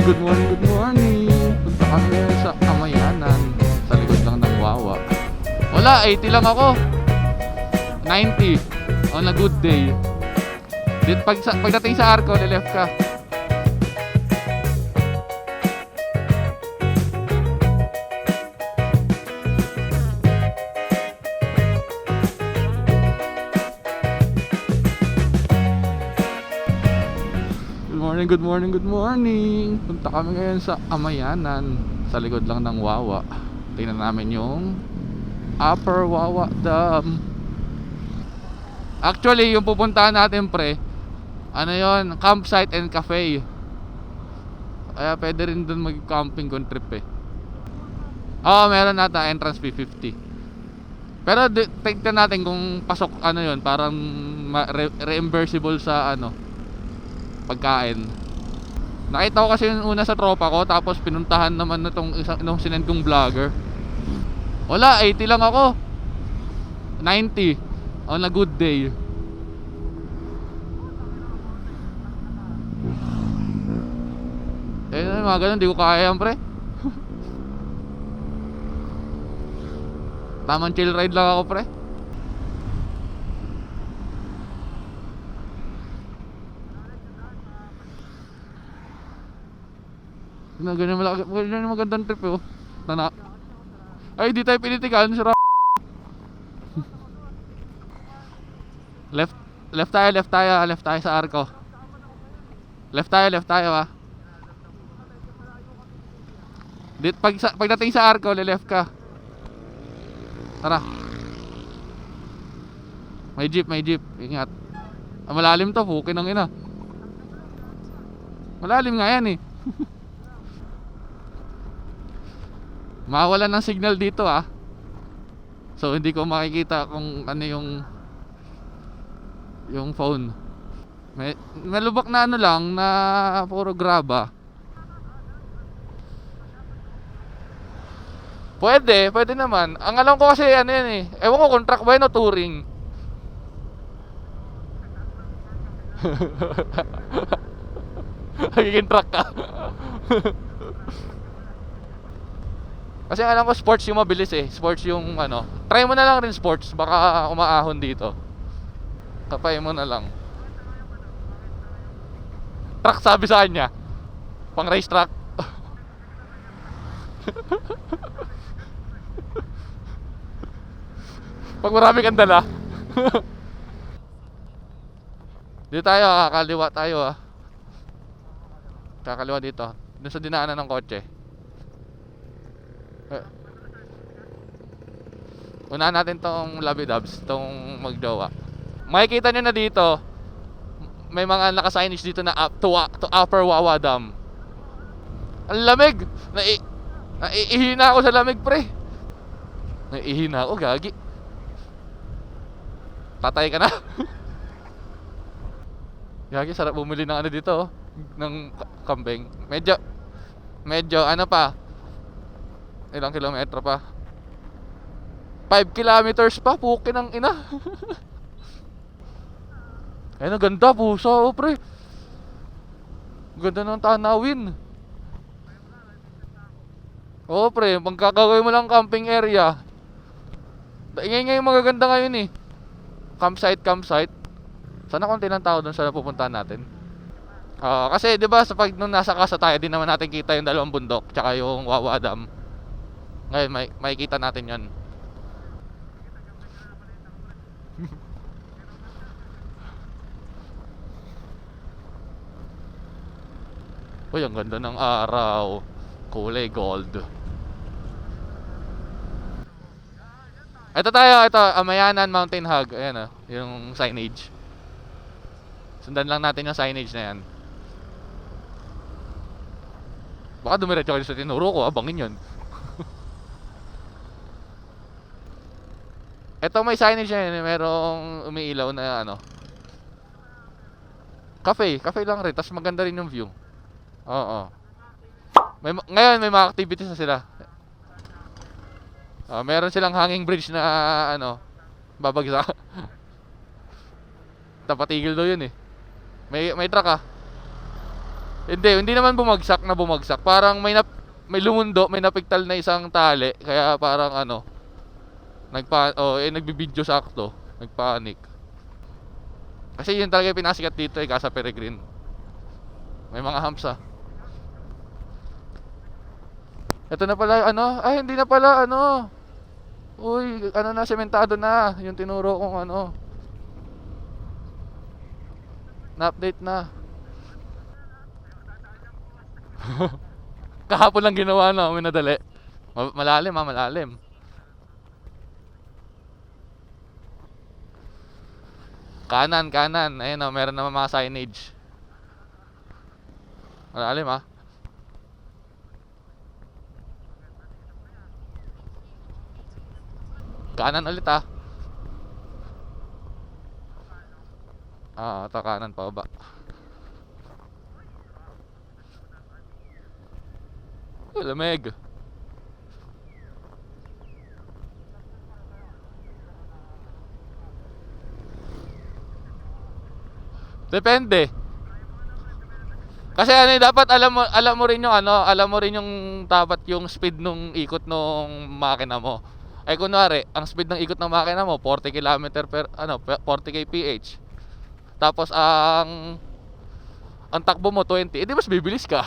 good morning, good morning. Punta kami ngayon sa Amayanan. Sa likod lang ng Wawa. Wala, 80 lang ako. 90 on a good day. Pagdating sa Arco, left ka. Good morning, good morning. Punta kami ngayon sa Amayanan. Sa likod lang ng Wawa. Tingnan namin yung Upper Wawa Dam. Actually, yung pupuntahan natin pre, ano yon, campsite and cafe. Kaya pwede rin dun mag-camping kung trip eh. Oo, meron nata entrance fee 50. Pero tingnan natin kung pasok ano yon, parang reimbursable sa ano, pagkain. Nakita ko kasi yung una sa tropa ko, tapos pinuntahan naman na itong sinend kong vlogger. Wala, 80 lang ako. 90 on a good day. Eh, mga ganun, di ko kaya yan pre. Tamang chill ride lang ako pre. Ganyan magandang trip oh. Ay, di tayo pinitikan. Sira. Left tayo sa Arco. Left tayo ah. Pagdating sa Arco, left ka. Tara. May jeep. Ingat. Malalim to, pukin ng ina. Malalim nga yan eh. Mawalan ng signal dito ah. So hindi ko makikita kung ano yung phone. May lubak na ano lang na puro graba. Pwede naman. Ang alam ko kasi ano yan eh. Ewan ko kung truck ba yun o touring. Nagiging truck ka. Kasi alam ko sports yung mabilis eh. Sports yung ano. Try mo na lang rin sports. Baka umaahon dito. Kapay mo na lang. Truck sabi sa kanya. Pang race truck. Pag marami kang dala. Dito tayo, kakaliwa tayo ah. Kakaliwa dito. Doon sa dinaanan ng kotse. Unahan natin tong Labidabs, tong magjowa. Makikita nyo na dito, may mga naka-signage dito na to Upper Wawa Dam. Ang lamig! Naiihina ako sa lamig pre. Naiihina ako, gagi. Patay ka na. Gagi, sarap bumili ng ano dito oh, ng kambing. Medyo ano pa, ilang kilometro pa, 5 kilometers pa, pukin ng ina. Ayun, ang ganda, pusa oh pre. Ganda ng tanawin. Oh pre, pagkakagawin mo lang camping area. Ingay yung magaganda ngayon eh. Campsite. Sana konti lang tao dun sa napupuntahan natin. Kasi 'di ba sa nung nasa casa tayo, din naman natin kita yung dalawang bundok tsaka yung Wawa Dam. Ngayon makikita natin 'yon. Uy, ang ganda ng araw. Kulay gold. Ito Amayanan Mountain Hug. Ayan yung signage. Sundan lang natin yung signage na yan. Baka dumiretso kayo sa tinuro ko, abangin yun. Ito may signage yan, merong umiilaw na ano. Cafe lang rin, tas maganda rin yung view. Oo. Ngayon may mga activities na sila. Meron silang hanging bridge na ano, babagsak. Tapatigil daw yun eh. May truck ah. Hindi naman bumagsak na bumagsak. Parang may lumundo, may napiktal na isang tali. Kaya parang ano, nagbibidyo sakto. Nagpanic. Kasi yun talaga yung pinasikat dito Casa Peregrine. May mga humps ah. Ito na pala ano, ay hindi na pala ano. Uy, ano na, sementado na. Yung tinuro kong ano. Na-update na. Kahapon lang ginawa na, minadali. Malalim ah, malalim. Kanan. Ayun oh, meron naman mga signage. Malalim ah. Kanan ulit ah. Ito kanan pa ba. Lamig. Depende. Kasi ano, dapat alam mo rin yung ano, alam mo rin yung dapat yung speed nung ikot nung makina mo. Ay kunwari, ang speed ng ikot ng makina mo 40 km per ano, 40 kph. Tapos ang takbo mo 20, edi mas bibilis ka.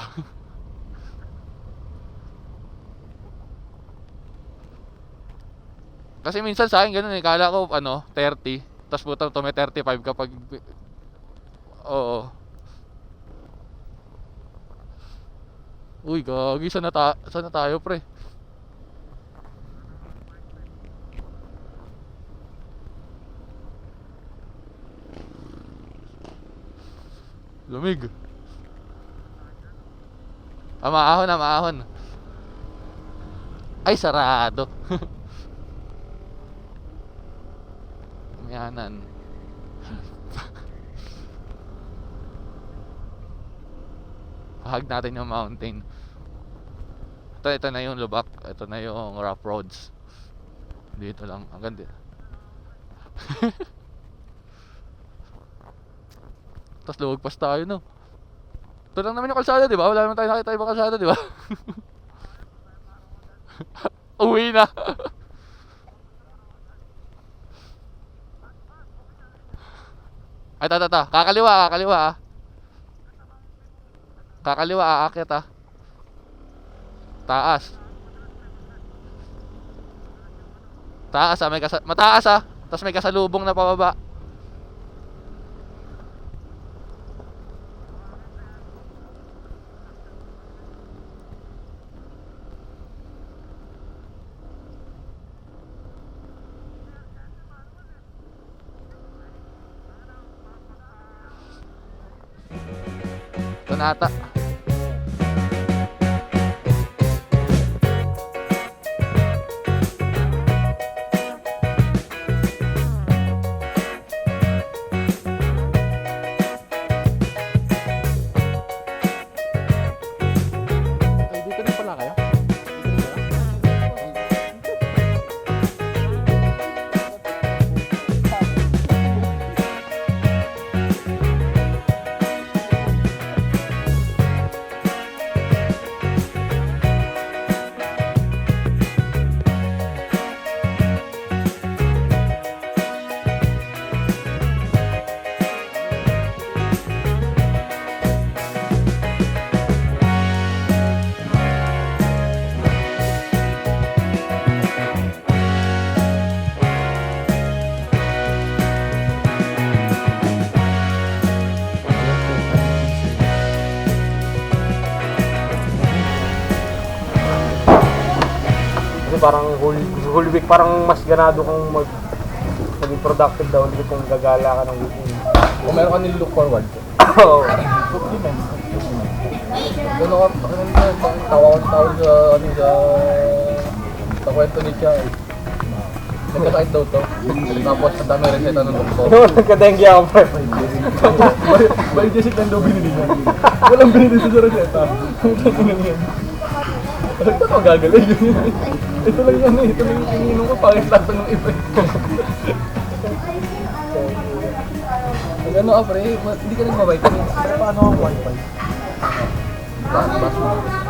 Kasi minsan sa akin ganun kala ko ano, 30, tapos butang to may 35 kapag oo. Uy, gagi, sana tayo pre. Lumig. Maahon. Ay, sarado. Yanan. Hug natin yung mountain. Ito na yung lubak. Ito na yung rough roads. Dito lang. Ang ganda. Tapos lumagpas tayo, no? Ito lang naman yung kalsada, di ba? Wala naman tayo nakita ibang kalsada, di ba? Uwi na. Ay, ta. Kakaliwa ah. Kakaliwa, aakyat ah. Taas ah, mataas ah. Tapos may kasalubong na pababa. Ito na ata. Parang whole week parang mas ganado kung maging productive daw hindi kung gagala ka ng weekend. Kung meron ka nilook forward. Oo. Gano'n ka, tawa sa sa kwento ni Chai. Nagkasakit daw to. Tapos ang dami reseta ng doktor. Nagka-dengue ako pa. Balik Jessic lang daw binili niya. Walang binili sa reseta. Bakit ako gagaling? Ito lang yung ininom ko, pangit lang ng iba. Ano pre, hindi ka rin ma-vitamin. Paano ang wifi? Bas mo.